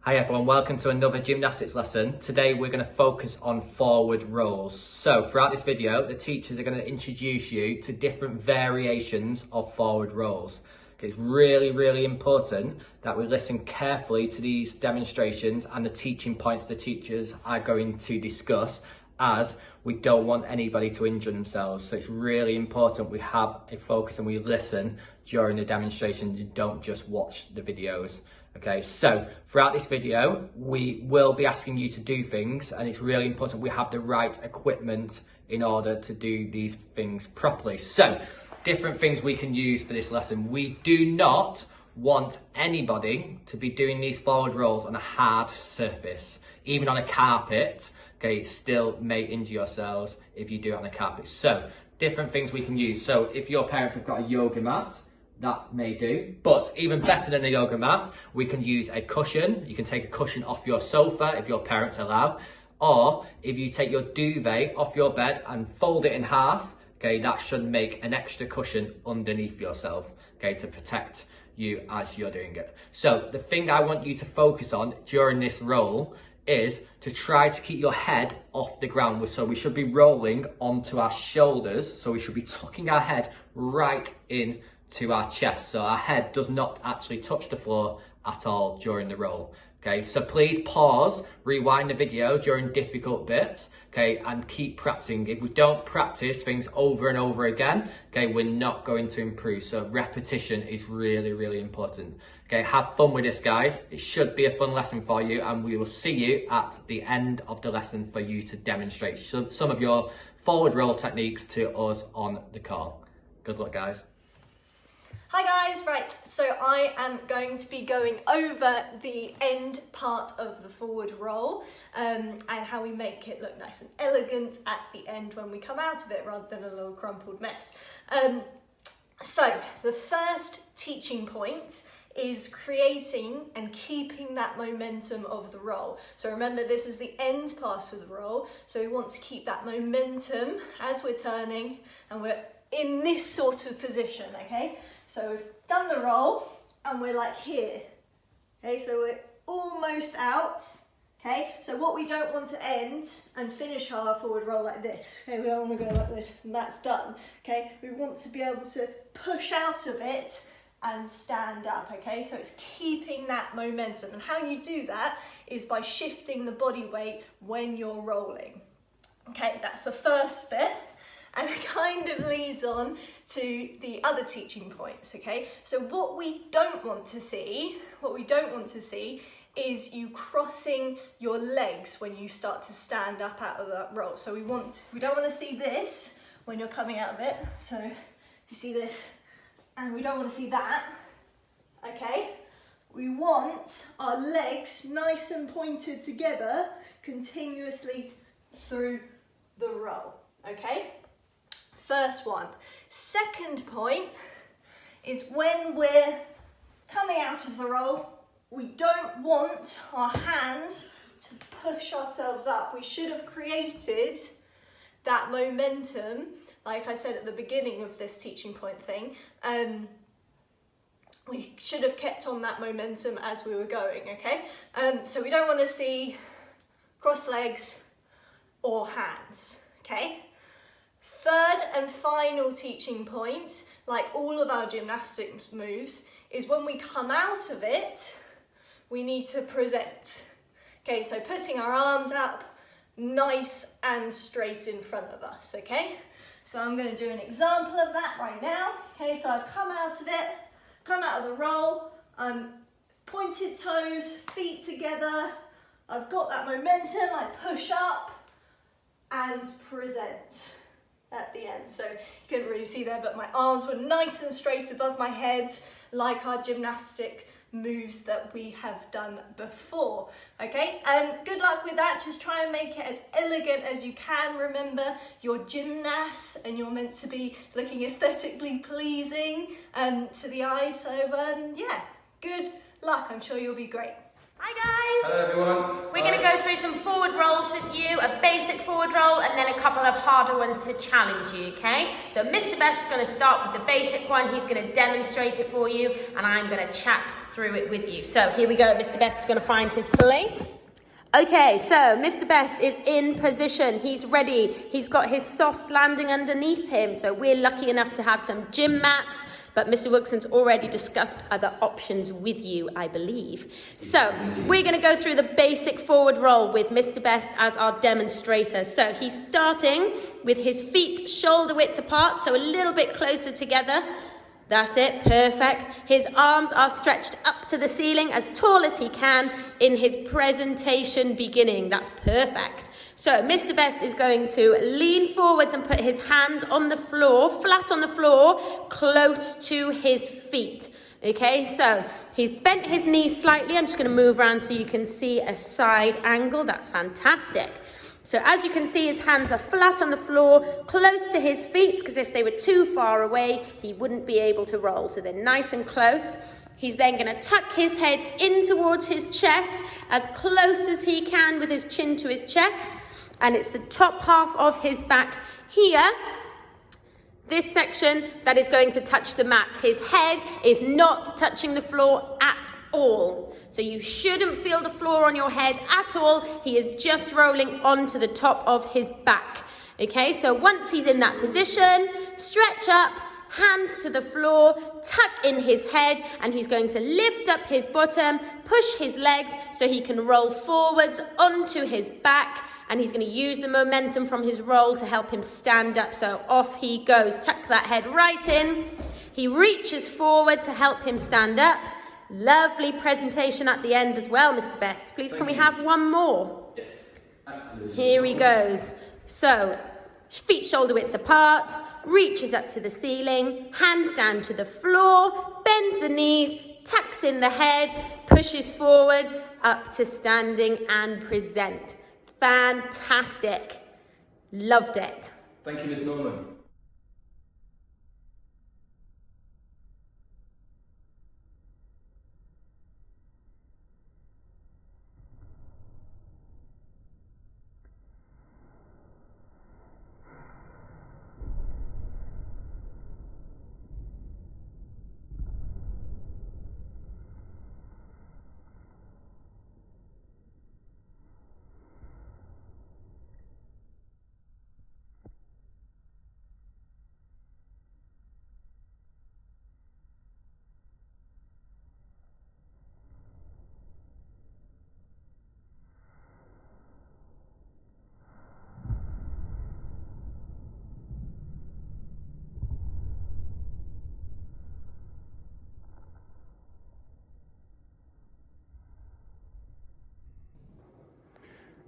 Hi everyone, welcome to another gymnastics lesson. Today we're going to focus on forward rolls. So throughout this video, the teachers are going to introduce you to different variations of forward rolls. It's really important that we listen carefully to these demonstrations and the teaching points the teachers are going to discuss, as we don't want anybody to injure themselves. So it's really important we have a focus and we listen during the demonstrations and don't just watch the videos. Okay, so throughout this video, we will be asking you to do things, and it's really important we have the right equipment in order to do these things properly. So, different things we can use for this lesson. We do not want anybody to be doing these forward rolls on a hard surface, even on a carpet. Okay, it still may injure yourselves if you do it on a carpet. So, different things we can use. So, if your parents have got a yoga mat, that may do, but even better than a yoga mat, we can use a cushion. You can take a cushion off your sofa if your parents allow, or if you take your duvet off your bed and fold it in half, okay, that should make an extra cushion underneath yourself, okay, to protect you as you're doing it. So the thing I want you to focus on during this roll is to try to keep your head off the ground. So we should be rolling onto our shoulders, so we should be tucking our head right in to our chest, so our head does not actually touch the floor at all during the roll. Okay, so please pause, rewind the video during difficult bits, okay, and keep practicing. If we don't practice things over and over again, okay, we're not going to improve. So repetition is really important. Okay, have fun with this, guys. It should be a fun lesson for you, and we will see you at the end of the lesson for you to demonstrate some of your forward roll techniques to us on the call. Good luck, guys. Hi guys, right, so I am going to be going over the end part of the forward roll and how we make it look nice and elegant at the end when we come out of it, rather than a little crumpled mess. So the first teaching point is creating and keeping that momentum of the roll. So remember, this is the end part of the roll, so we want to keep that momentum as we're turning and we're in this sort of position, okay? So we've done the roll and we're like here, okay? So we're almost out, okay? So what we don't want to end and finish our forward roll like this, okay? We don't want to go like this and that's done, okay? We want to be able to push out of it and stand up, okay? So it's keeping that momentum, and how you do that is by shifting the body weight when you're rolling. Okay, that's the first bit. And it kind of leads on to the other teaching points, okay? So what we don't want to see is you crossing your legs when you start to stand up out of that roll. So we don't want to see this when you're coming out of it. So you see this, and we don't want to see that, okay? We want our legs nice and pointed together continuously through the roll, okay? First one. Second point is when we're coming out of the roll, we don't want our hands to push ourselves up. We should have created that momentum, like I said at the beginning of this teaching point thing. We should have kept on that momentum as we were going, okay? So we don't want to see cross legs or hands, okay? Third and final teaching point, like all of our gymnastics moves, is when we come out of it, we need to present. Okay, so putting our arms up nice and straight in front of us, okay? So I'm going to do an example of that right now. Okay, so I've come out of it, come out of the roll, pointed toes, feet together, I've got that momentum, I push up and present at the end. So you couldn't really see there, but my arms were nice and straight above my head, like our gymnastic moves that we have done before. Okay, good luck with that. Just try and make it as elegant as you can. Remember, you're gymnasts and you're meant to be looking aesthetically pleasing to the eye. So yeah, good luck. I'm sure you'll be great. Hi guys! Hello everyone! We're going to go through some forward rolls with you, a basic forward roll and then a couple of harder ones to challenge you, okay? So Mr. Best is going to start with the basic one, he's going to demonstrate it for you and I'm going to chat through through it with you. So here we go. Mr. Best is going to find his place. Okay, so Mr. Best is in position. He's ready. He's got his soft landing underneath him. So we're lucky enough to have some gym mats, but Mr. Wilkson's already discussed other options with you, I believe. So we're going to go through the basic forward roll with Mr. Best as our demonstrator. So he's starting with his feet shoulder width apart, so a little bit closer together. That's it, perfect. His arms are stretched up to the ceiling as tall as he can in his presentation beginning. That's perfect. So Mr. Best is going to lean forwards and put his hands on the floor, flat on the floor, close to his feet. Okay, so he's bent his knees slightly. I'm just going to move around so you can see a side angle. That's fantastic. So as you can see, his hands are flat on the floor, close to his feet, because if they were too far away, he wouldn't be able to roll. So they're nice and close. He's then going to tuck his head in towards his chest, as close as he can with his chin to his chest. And it's the top half of his back here, this section, that is going to touch the mat. His head is not touching the floor at all. So you shouldn't feel the floor on your head at all. He is just rolling onto the top of his back. Okay, so once he's in that position, stretch up, hands to the floor, tuck in his head, and he's going to lift up his bottom, push his legs so he can roll forwards onto his back, and he's going to use the momentum from his roll to help him stand up. So off he goes. Tuck that head right in. He reaches forward to help him stand up. Lovely presentation at the end as well, Mr. Best. Please, can we have one more? Yes, absolutely. Here he goes. So, feet shoulder width apart, reaches up to the ceiling, hands down to the floor, bends the knees, tucks in the head, pushes forward, up to standing and present. Fantastic. Loved it. Thank you, Miss Norman.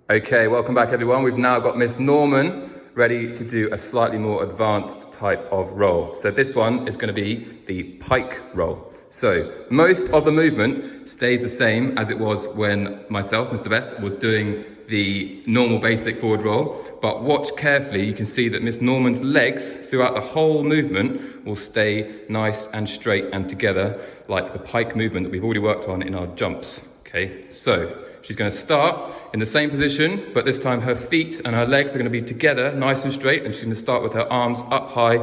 Okay, welcome back everyone. We've now got Miss Norman ready to do a slightly more advanced type of roll. So this one is going to be the pike roll. So most of the movement stays the same as it was when myself, Mr. Best, was doing the normal basic forward roll. But watch carefully, you can see that Miss Norman's legs throughout the whole movement will stay nice and straight and together like the pike movement that we've already worked on in our jumps. Okay, so she's going to start in the same position, but this time her feet and her legs are going to be together, nice and straight, and she's going to start with her arms up high,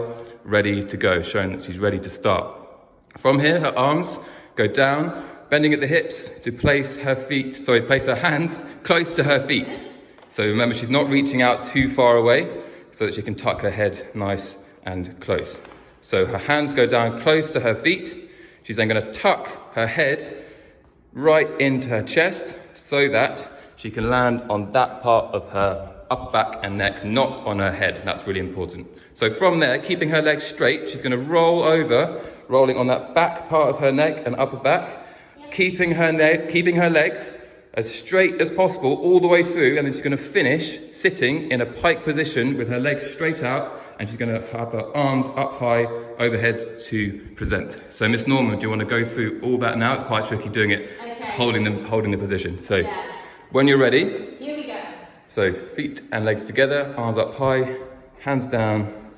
ready to go, showing that she's ready to start. From here, her arms go down, bending at the hips to place her hands close to her feet. So remember, she's not reaching out too far away, so that she can tuck her head nice and close. So her hands go down close to her feet. She's then going to tuck her head right into her chest so that she can land on that part of her upper back and neck, not on her head. That's really important. So from there, keeping her legs straight, she's going to roll over, rolling on that back part of her neck and upper back, keeping her legs as straight as possible all the way through, and then she's going to finish sitting in a pike position with her legs straight out, and she's going to have her arms up high overhead to present. So Miss Norman, do you want to go through all that now? It's quite tricky doing it, holding the position. So when you're ready, here we go. So feet and legs together, arms up high, hands down,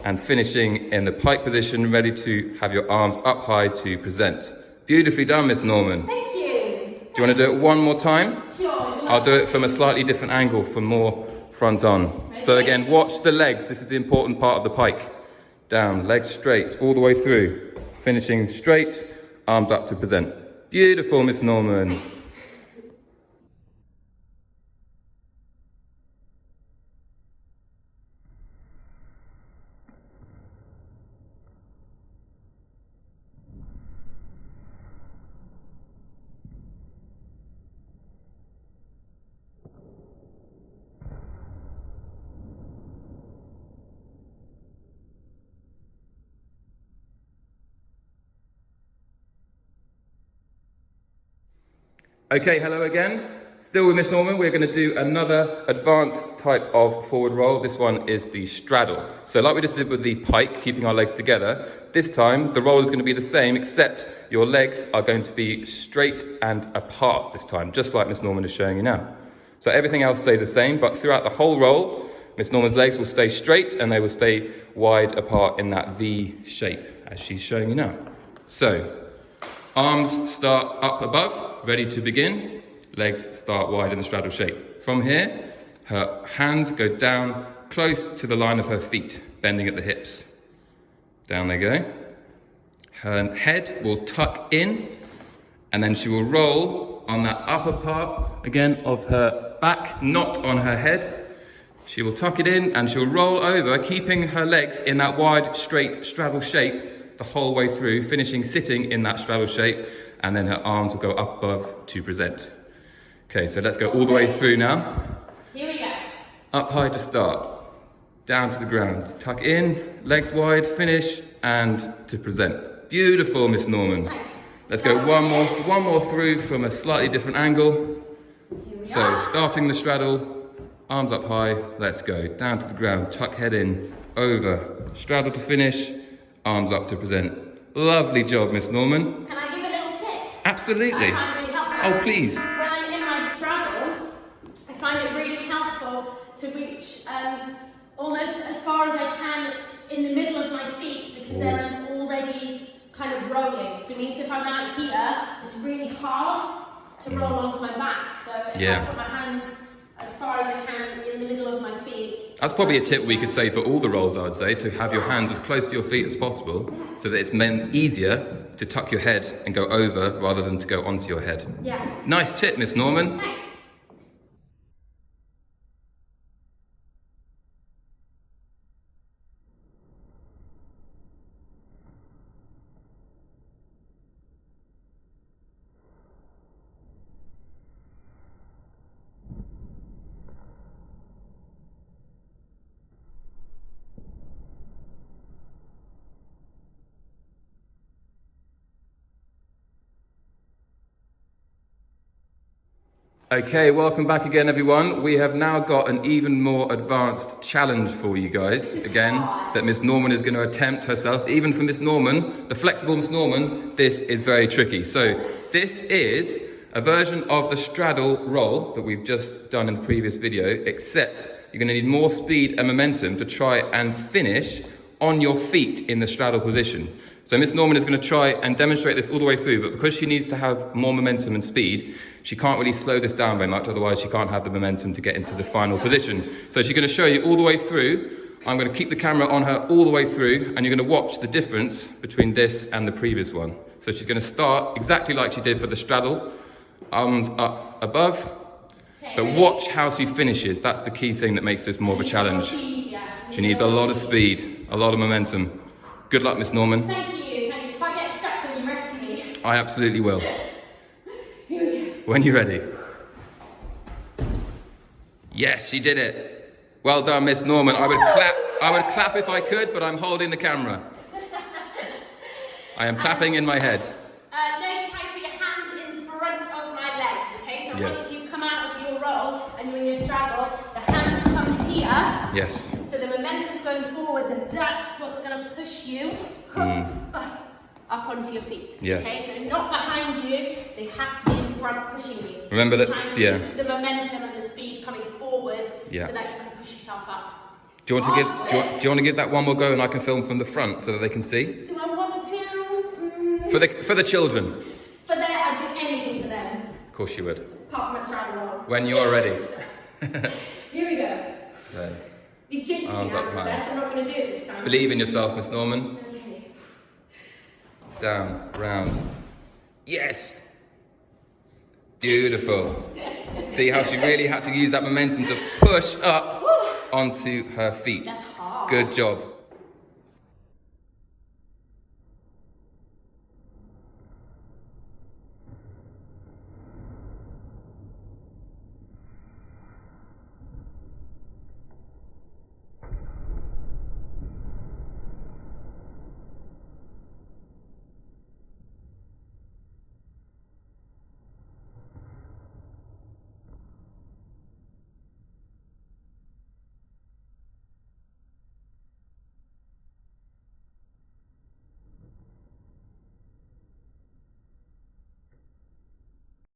and finishing in the pike position, ready to have your arms up high to present. Beautifully done, Miss Norman. Thank you. Do you want to do it one more time? Sure. I'll do it from a slightly different angle, from more front on. Okay. So again, watch the legs. This is the important part of the pike. Down, legs straight, all the way through. Finishing straight, arms up to present. Beautiful, Miss Norman. Okay, hello again. Still with Miss Norman, we're going to do another advanced type of forward roll. This one is the straddle. So like we just did with the pike, keeping our legs together, this time the roll is going to be the same, except your legs are going to be straight and apart this time, just like Miss Norman is showing you now. So everything else stays the same, but throughout the whole roll, Miss Norman's legs will stay straight and they will stay wide apart in that V shape, as she's showing you now. So, arms start up above, ready to begin. Legs start wide in the straddle shape. From here, her hands go down close to the line of her feet, bending at the hips. Down they go. Her head will tuck in, and then she will roll on that upper part, again, of her back, not on her head. She will tuck it in, and she'll roll over, keeping her legs in that wide, straight straddle shape the whole way through, finishing sitting in that straddle shape, and then her arms will go up above to present. Okay, so let's go all the way through now. Here we go. Up high to start, down to the ground, tuck in, legs wide, finish, and to present. Beautiful, Miss Norman. Nice. Let's go one more through from a slightly different angle. So starting the straddle, arms up high, let's go. Down to the ground, tuck head in, over, straddle to finish, arms up to present. Lovely job, Miss Norman. Can I give a little tip? Absolutely. I find really helpful. Oh, please. When I'm in my straddle, I find it really helpful to reach almost as far as I can in the middle of my feet, because then I'm already kind of rolling. Do you mean, so if I'm out here, it's really hard to roll onto my back. So if I put my hands as far as I can in the middle of my feet. That's probably a tip we could say for all the rolls, I would say, to have your hands as close to your feet as possible, so that it's easier to tuck your head and go over rather than to go onto your head. Yeah. Nice tip, Miss Norman. Thanks. Okay, welcome back again, everyone. We have now got an even more advanced challenge for you guys, again, that Miss Norman is going to attempt herself. Even for Miss Norman, the flexible Miss Norman, this is very tricky. So this is a version of the straddle roll that we've just done in the previous video, except you're going to need more speed and momentum to try and finish on your feet in the straddle position. So Miss Norman is going to try and demonstrate this all the way through, but because she needs to have more momentum and speed, she can't really slow this down very much, otherwise she can't have the momentum to get into the final position. So she's going to show you all the way through. I'm going to keep the camera on her all the way through, and you're going to watch the difference between this and the previous one. So she's going to start exactly like she did for the straddle, arms up above, but watch how she finishes. That's the key thing that makes this more of a challenge. She needs a lot of speed, a lot of momentum. Good luck, Miss Norman. Thank you, thank you. If I get stuck when you rescue me. I absolutely will. Here we go. When you're ready. Yes, she did it. Well done, Miss Norman. I would clap if I could, but I'm holding the camera. I am clapping in my head. Notice how you put your hands in front of my legs, okay? So Yes. once you come out of your roll and you're in your straddle, the hands come here. Yes. So the momentum's going forwards, and that's what's going to push you up onto your feet. Yes. Okay, so not behind you, they have to be in front pushing you. Remember that, Trying to keep the momentum and the speed coming forwards so that you can push yourself up. Do you want to give that one more go, and I can film from the front so that they can see? Do I want to? For the children. For them, I'd do anything for them. Of course you would. Apart from a straddle roll. When you are ready. Here we go. So, You've jinxed me arms now, up Mr. high. Best. I'm not going to do it this time. Believe in yourself, Miss Norman. Okay. Down, round. Yes! Beautiful. See how she really had to use that momentum to push up onto her feet. That's hard. Good job.